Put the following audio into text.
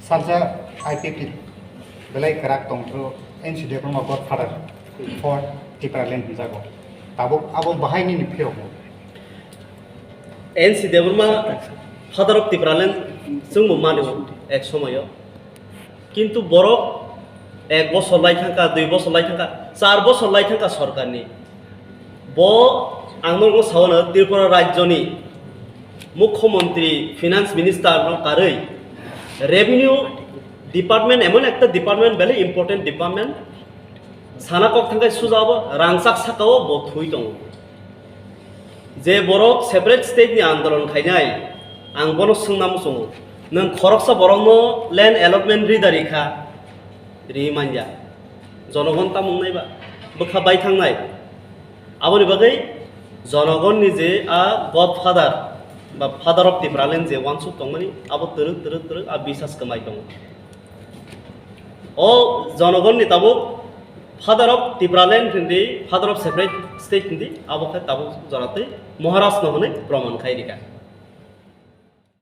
Salsa IPP belai kerak tongtro NC Debrama Godfather for Tipraland Bizago. Tabuk abong bahay ni Piro. NC Debrama Father of Tipraland Sung Mumani এক সময়ও কিন্তু বড় এক বছর লাই থাকা 2 বছর লাই থাকা 4 বছর লাই থাকা সরকারনি ব আংনগর সাওনা ত্রিপুরা রাজ্যনি মুখ্যমন্ত্রী ফিনান্স মিনিস্টার কারই রেভিনিউ ডিপার্টমেন্ট এমন একটা ডিপার্টমেন্ট বেলে ইম্পর্টেন্ট ডিপার্টমেন্ট সানা কক থাকায় সুজাব রাংসাক সাকাও ব থুই দङ যে বড় সেপারেট স্টেটনি আন্দোলন খাইনাই आं बनो सोंनामु सङो नों खरकसा बरंनो लैंड अलॉटमेंट रिदारिखा रिमाया जनगण तामुंनायबा बोखा बाय थांनाय आबोनि बागै जनगण निजे आ गडफादार बा फादार अफ टिप्रालेण्ड जे वानसु दंमोनि आबो तरक आ बिसास कमाय दङ ओ जनगण नि ताबो फादार अफ टिप्रालेण्ड हिंदी फादार अफ सेपारेट स्टेट हिंदी आबो खा ताबो जराते महाराज न होने प्रमाण खायरिका